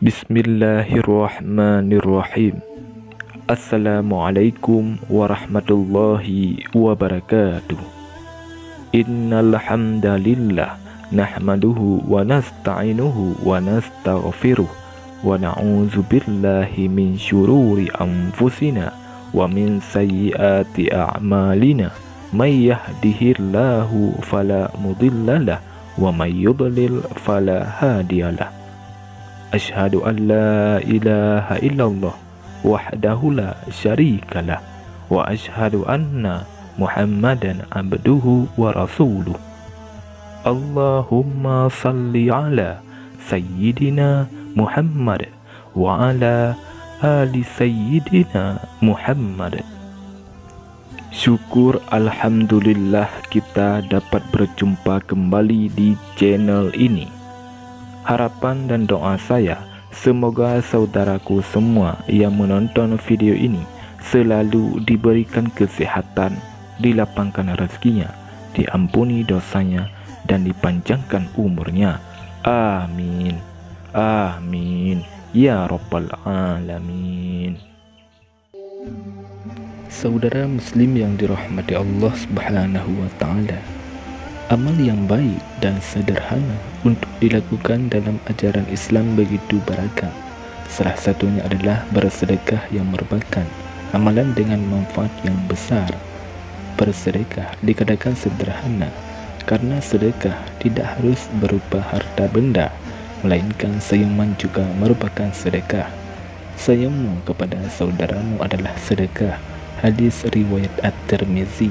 Bismillahirrahmanirrahim. Assalamualaikum warahmatullahi wabarakatuh. Innal hamdalillah nahmaduhu wa nasta'inuhu wa nastaghfiruh wa na'udzu billahi min syururi anfusina wa min sayyiati a'malina. May yahdihillahu fala mudhillalah wa may yudlil fala hadiyalah. Asyhadu an la ilaha illallah wahdahu la syarikalah wa asyhadu anna Muhammadan abduhu wa rasuluh. Allahumma salli ala sayyidina Muhammad wa ala ali sayyidina Muhammad. Syukur alhamdulillah kita dapat berjumpa kembali di channel ini. Harapan dan doa saya, semoga saudaraku semua yang menonton video ini selalu diberikan kesehatan, dilapangkan rezekinya, diampuni dosanya, dan dipanjangkan umurnya. Amin. Amin. Ya Rabbal Alamin. Saudara muslim yang dirahmati Allah Subhanahu wa Ta'ala, amal yang baik dan sederhana untuk dilakukan dalam ajaran Islam begitu beragam. Salah satunya adalah bersedekah yang merupakan amalan dengan manfaat yang besar. Bersedekah dikatakan sederhana karena sedekah tidak harus berupa harta benda, melainkan senyuman juga merupakan sedekah. Senyummu kepada saudaramu adalah sedekah. Hadis riwayat At-Tirmizi.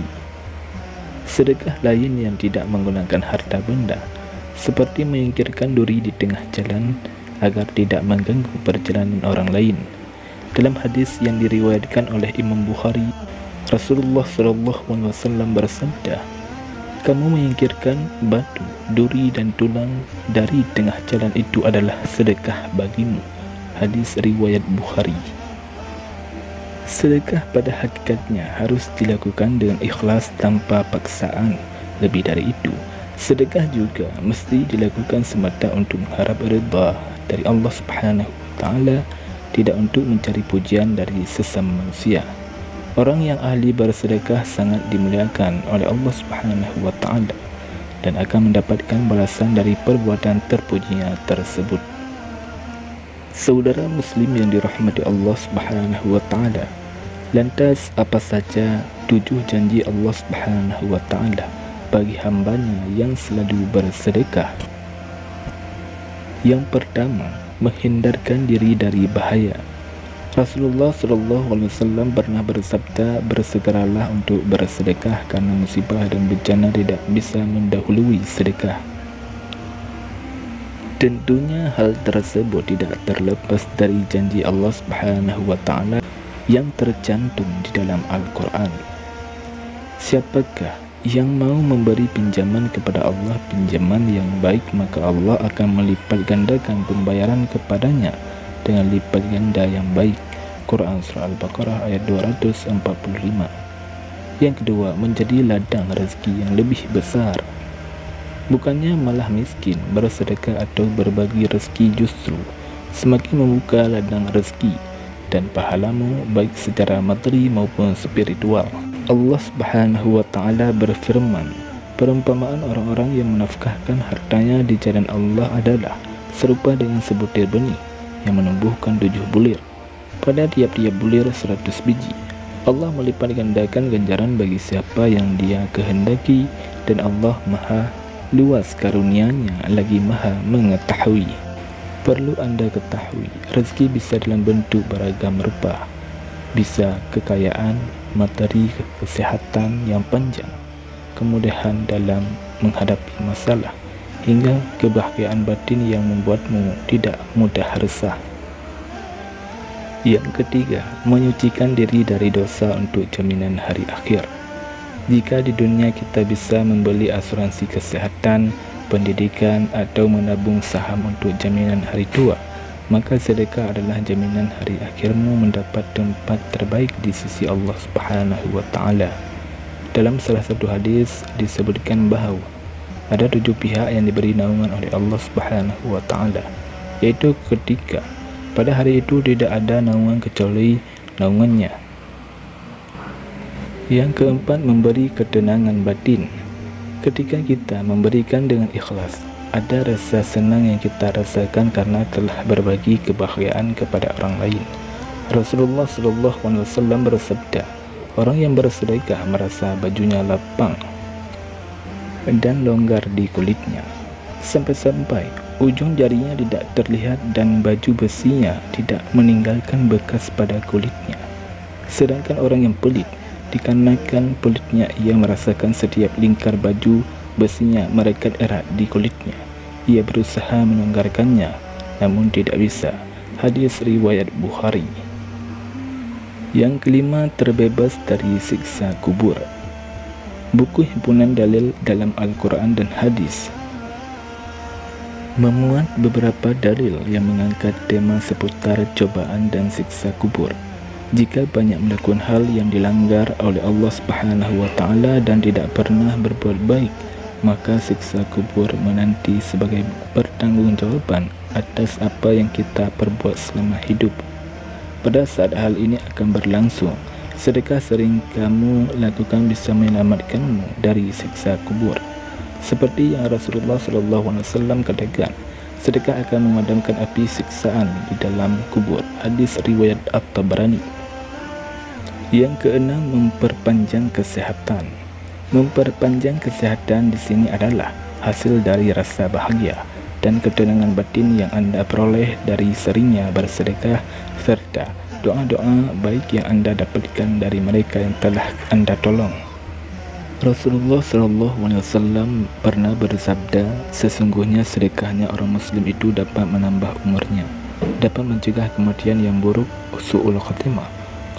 Sedekah lain yang tidak menggunakan harta benda, seperti menyingkirkan duri di tengah jalan agar tidak mengganggu perjalanan orang lain. Dalam hadis yang diriwayatkan oleh Imam Bukhari, Rasulullah SAW bersabda, "Kamu menyingkirkan batu, duri dan tulang dari tengah jalan itu adalah sedekah bagimu." Hadis riwayat Bukhari. Sedekah pada hakikatnya harus dilakukan dengan ikhlas tanpa paksaan. Lebih dari itu, sedekah juga mesti dilakukan semata untuk mengharap ridha dari Allah Subhanahu wa Ta'ala, tidak untuk mencari pujian dari sesama manusia. Orang yang ahli bersedekah sangat dimuliakan oleh Allah Subhanahu wa Ta'ala dan akan mendapatkan balasan dari perbuatan terpujinya tersebut. Saudara muslim yang dirahmati Allah Subhanahu wa Ta'ala, lantas apa saja 7 janji Allah Subhanahu wa Ta'ala bagi hambanya yang selalu bersedekah? Yang pertama, menghindarkan diri dari bahaya. Rasulullah SAW pernah bersabda, "Bersegeralah untuk bersedekah karena musibah dan bencana tidak bisa mendahului sedekah." Tentunya hal tersebut tidak terlepas dari janji Allah Subhanahu wa Ta'ala yang tercantum di dalam Al-Quran. Siapakah yang mau memberi pinjaman kepada Allah pinjaman yang baik, maka Allah akan melipat gandakan pembayaran kepadanya dengan lipat ganda yang baik. Quran Surah Al-Baqarah ayat 245. Yang kedua, menjadi ladang rezeki yang lebih besar. Bukannya malah miskin, bersedekah atau berbagi rezeki justru semakin membuka ladang rezeki dan pahalamu baik secara materi maupun spiritual. Allah Subhanahu wa Ta'ala berfirman, perumpamaan orang-orang yang menafkahkan hartanya di jalan Allah adalah serupa dengan sebutir benih yang menumbuhkan 7 bulir. Pada tiap-tiap bulir 100 biji. Allah melipat gandakan ganjaran bagi siapa yang Dia kehendaki, dan Allah Maha luas karunia-Nya lagi Maha mengetahui. Perlu Anda ketahui, rezeki bisa dalam bentuk beragam rupa. Bisa kekayaan, materi, kesehatan yang panjang, kemudahan dalam menghadapi masalah, hingga kebahagiaan batin yang membuatmu tidak mudah resah. Yang ketiga, menyucikan diri dari dosa untuk jaminan hari akhir. Jika di dunia kita bisa membeli asuransi kesehatan, pendidikan, atau menabung saham untuk jaminan hari tua, maka sedekah adalah jaminan hari akhirmu mendapat tempat terbaik di sisi Allah Subhanahu wa Ta'ala. Dalam salah satu hadis disebutkan bahawa ada 7 pihak yang diberi naungan oleh Allah Subhanahu wa Ta'ala, yaitu ketika Pada hari itu tidak ada naungan kecuali naungannya. Yang keempat, memberi ketenangan batin. Ketika kita memberikan dengan ikhlas, ada rasa senang yang kita rasakan karena telah berbagi kebahagiaan kepada orang lain. Rasulullah SAW bersabda, orang yang bersedekah merasa bajunya lapang dan longgar di kulitnya, sampai-sampai ujung jarinya tidak terlihat dan baju besinya tidak meninggalkan bekas pada kulitnya. Sedangkan orang yang pelit, dikarenakan pelitnya ia merasakan setiap lingkar baju besinya merekat erat di kulitnya. Ia berusaha melonggarkannya, namun tidak bisa. Hadis riwayat Bukhari. Yang kelima, terbebas dari siksa kubur. Buku himpunan dalil dalam Al-Quran dan hadis memuat beberapa dalil yang mengangkat tema seputar cobaan dan siksa kubur. Jika banyak melakukan hal yang dilanggar oleh Allah Subhanahu wa Ta'ala dan tidak pernah berbuat baik, maka siksa kubur menanti sebagai pertanggungjawaban atas apa yang kita perbuat selama hidup. Pada saat hal ini akan berlangsung, sedekah sering kamu lakukan bisa menyelamatkanmu dari siksa kubur. Seperti yang Rasulullah SAW katakan, sedekah akan memadamkan api siksaan di dalam kubur. Hadis riwayat At-Tabrani. Yang keenam, memperpanjang kesehatan. Memperpanjang kesehatan di sini adalah hasil dari rasa bahagia dan ketenangan batin yang Anda peroleh dari seringnya bersedekah serta doa-doa baik yang Anda dapatkan dari mereka yang telah Anda tolong. Rasulullah SAW pernah bersabda, sesungguhnya sedekahnya orang muslim itu dapat menambah umurnya, dapat mencegah kematian yang buruk, su'ul khatimah.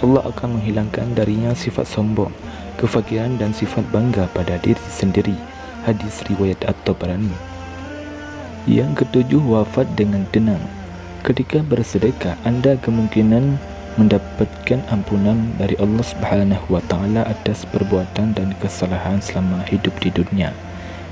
Allah akan menghilangkan darinya sifat sombong, kefakiran dan sifat bangga pada diri sendiri. Hadis riwayat At-Tabrani. Yang ketujuh, wafat dengan tenang. Ketika bersedekah, Anda kemungkinan mendapatkan ampunan dari Allah Subhanahu wa Ta'ala atas perbuatan dan kesalahan selama hidup di dunia.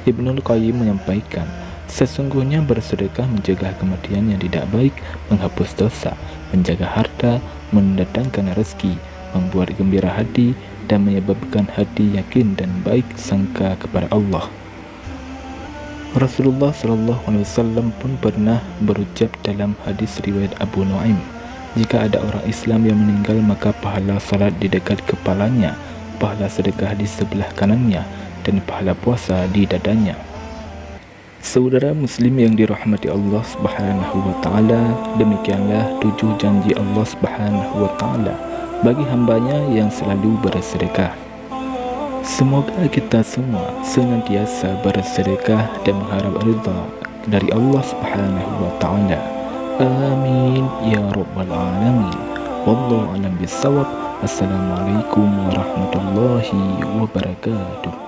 Ibnul Qayyim menyampaikan, sesungguhnya bersedekah mencegah kematian yang tidak baik, menghapus dosa, menjaga harta, mendatangkan rezeki, membuat gembira hati, dan menyebabkan hati yakin dan baik sangka kepada Allah. Rasulullah SAW pun pernah berucap dalam hadis riwayat Abu Nuaim, jika ada orang Islam yang meninggal maka pahala salat di dekat kepalanya, pahala sedekah di sebelah kanannya, dan pahala puasa di dadanya. Saudara muslim yang dirahmati Allah Subhanahu wa Ta'ala, demikianlah 7 janji Allah Subhanahu wa Ta'ala bagi hambanya yang selalu bersedekah. Semoga kita semua senantiasa bersedekah dan mengharap ridha dari Allah Subhanahu wa Ta'ala. Amin ya rabbal alamin. Wallahu a'lam bissawab. Assalamualaikum warahmatullahi wabarakatuh.